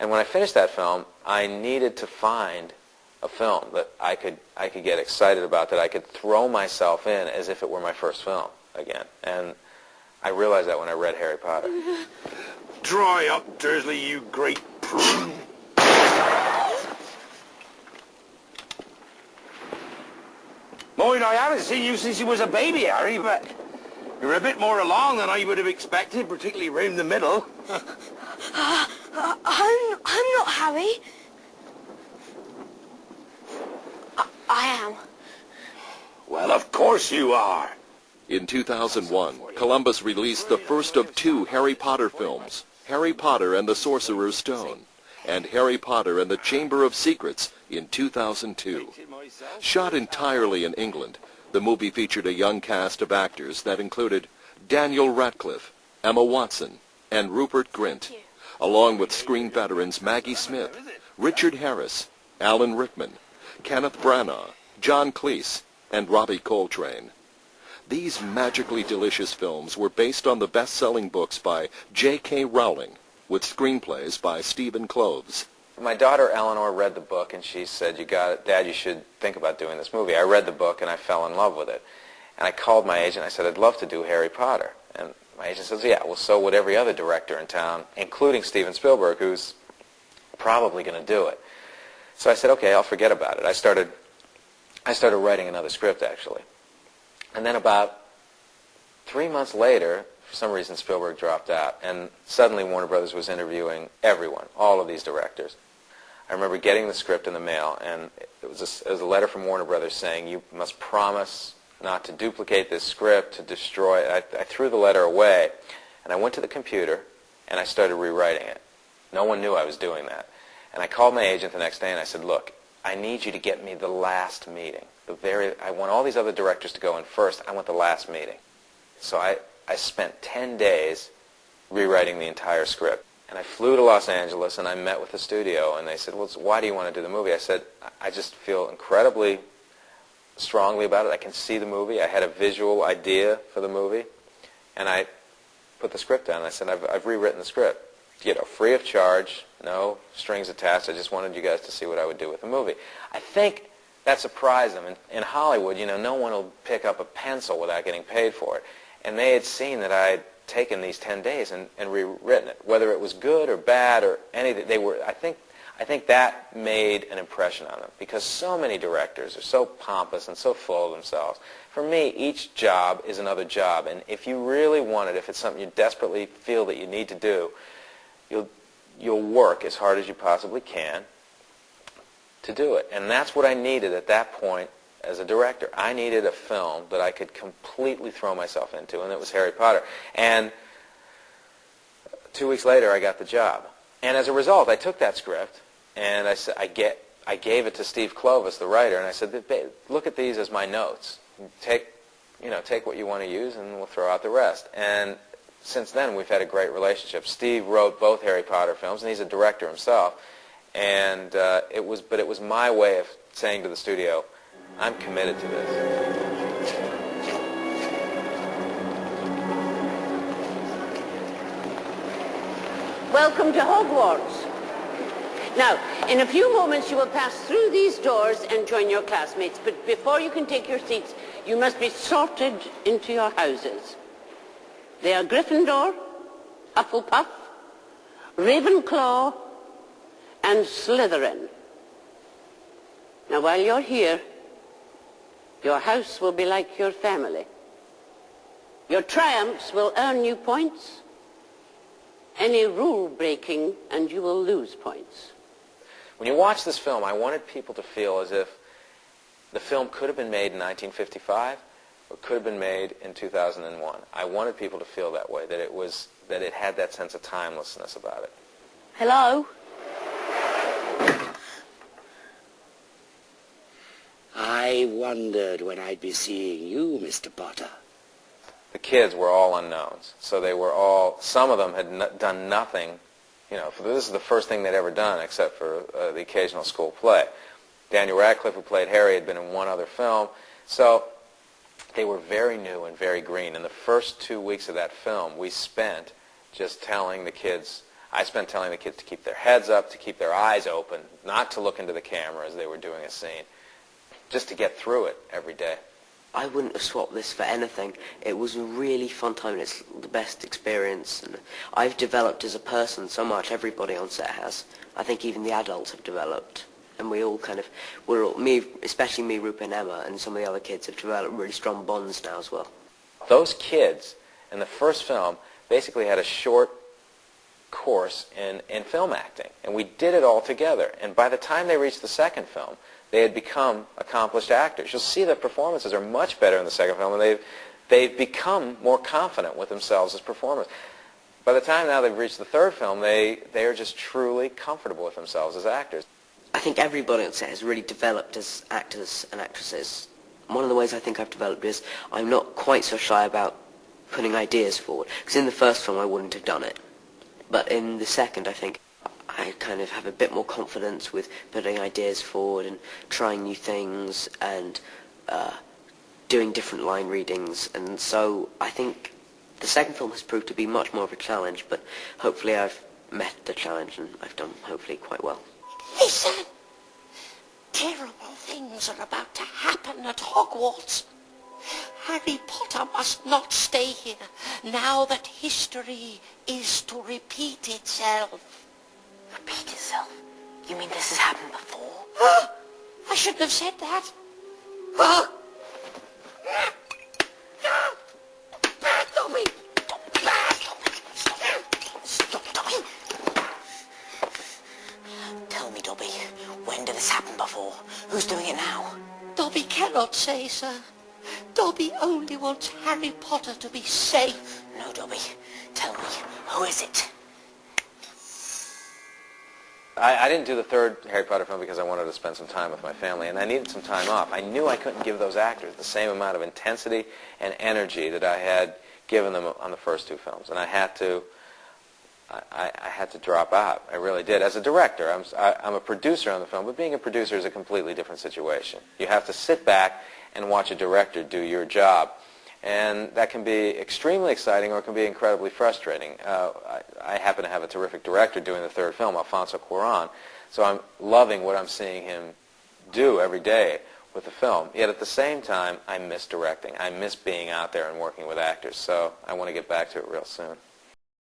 And when I finished that film, I needed to find a film that I could get excited about, that I could throw myself in as if it were my first film again. And I realized that when I read Harry Potter. Dry up, Dursley, you great prune. Mind, I haven't seen you since you was a baby, Harry, but you're a bit more along than I would have expected, particularly round the middle. I'm not Harry. I am. Well, of course you are. In 2001, Columbus released the first of 2 Harry Potter films, Harry Potter and the Sorcerer's Stone, and Harry Potter and the Chamber of Secrets in 2002. Shot entirely in England, the movie featured a young cast of actors that included Daniel Radcliffe, Emma Watson, and Rupert Grint, along with screen veterans Maggie Smith, Richard Harris, Alan Rickman, Kenneth Branagh, John Cleese, and Robbie Coltrane. These magically delicious films were based on the best-selling books by J.K. Rowling, with screenplays by Stephen Kloves. My daughter Eleanor read the book and she said, Dad, you should think about doing this movie. I read the book and I fell in love with it. And I called my agent. I said, I'd love to do Harry Potter. And my agent says, yeah, well, so would every other director in town, including Steven Spielberg, who's probably going to do it. So I said, okay, I'll forget about it. I started writing another script, actually. And then about 3 months later, for some reason, Spielberg dropped out. And suddenly Warner Brothers was interviewing everyone, all of these directors. I remember getting the script in the mail, and it was a letter from Warner Brothers saying, you must promise not to duplicate this script, to destroy it. I threw the letter away, and I went to the computer, and I started rewriting it. No one knew I was doing that. And I called my agent the next day, and I said, look, I need you to get me the last meeting. I want all these other directors to go in first. I want the last meeting. So I spent 10 days rewriting the entire script. And I flew to Los Angeles, and I met with the studio, and they said, well, why do you want to do the movie? I said, I just feel incredibly strongly about it. I can see the movie. I had a visual idea for the movie. And I put the script down, and I said, I've rewritten the script. Free of charge, no strings attached. I just wanted you guys to see what I would do with the movie. I think that surprised them. In Hollywood, no one will pick up a pencil without getting paid for it. And they had seen that I had taken these 10 days and rewritten it. Whether it was good or bad or anything, I think that made an impression on them, because so many directors are so pompous and so full of themselves. For me, each job is another job, and if you really want it, if it's something you desperately feel that you need to do, you'll work as hard as you possibly can to do it. And that's what I needed at that point as a director. I needed a film that I could completely throw myself into, and it was Harry Potter. And 2 weeks later, I got the job. And as a result, I took that script, and I gave it to Steve Kloves, the writer, and I said, look at these as my notes. Take what you want to use, and we'll throw out the rest. And since then, we've had a great relationship. Steve wrote both Harry Potter films, and he's a director himself. And it was my way of saying to the studio, I'm committed to this. Welcome to Hogwarts. Now, in a few moments you will pass through these doors and join your classmates, but before you can take your seats, you must be sorted into your houses. They are Gryffindor, Hufflepuff, Ravenclaw, and Slytherin. Now, while you're here, your house will be like your family. Your triumphs will earn you points. Any rule breaking, and you will lose points. When you watch this film, I wanted people to feel as if the film could have been made in 1955 or could have been made in 2001. I wanted people to feel that way, that it had that sense of timelessness about it. Hello? I wondered when I'd be seeing you, Mr. Potter. The kids were all unknowns, so they were all, some of them had done nothing, this is the first thing they'd ever done except for the occasional school play. Daniel Radcliffe, who played Harry, had been in one other film, so they were very new and very green. In the first 2 weeks of that film, we spent just telling the kids I spent telling the kids to keep their heads up, to keep their eyes open, not to look into the camera as they were doing a scene, just to get through it every day. I wouldn't have swapped this for anything. It was a really fun time. It's the best experience. And I've developed as a person so much. Everybody on set has. I think even the adults have developed. And we all kind of, especially me, Rupert and Emma, and some of the other kids have developed really strong bonds now as well. Those kids in the first film basically had a short course in film acting. And we did it all together. And by the time they reached the second film, they had become accomplished actors. You'll see that performances are much better in the second film, and they've become more confident with themselves as performers. By the time now they've reached the third film, they are just truly comfortable with themselves as actors. I think everybody on set has really developed as actors and actresses. One of the ways I think I've developed is I'm not quite so shy about putting ideas forward. Because in the first film I wouldn't have done it. But in the second, I think I kind of have a bit more confidence with putting ideas forward and trying new things and doing different line readings. And so I think the second film has proved to be much more of a challenge, but hopefully I've met the challenge and I've done hopefully quite well. Listen! Terrible things are about to happen at Hogwarts. Harry Potter must not stay here now that history is to repeat itself. Repeat itself? You mean this has happened before? I shouldn't have said that. Dobby! Stop, Dobby. Tell me, Dobby, when did this happen before? Who's doing it now? Dobby cannot say, sir. Dobby only wants Harry Potter to be safe. No, Dobby. Tell me, who is it? I didn't do the third Harry Potter film because I wanted to spend some time with my family, and I needed some time off. I knew I couldn't give those actors the same amount of intensity and energy that I had given them on the first two films, and I had to drop out. I really did. As a director, I'm a producer on the film, but being a producer is a completely different situation. You have to sit back and watch a director do your job. And that can be extremely exciting or it can be incredibly frustrating. I happen to have a terrific director doing the third film, Alfonso Cuarón, so I'm loving what I'm seeing him do every day with the film. Yet at the same time, I miss directing. I miss being out there and working with actors, so I want to get back to it real soon.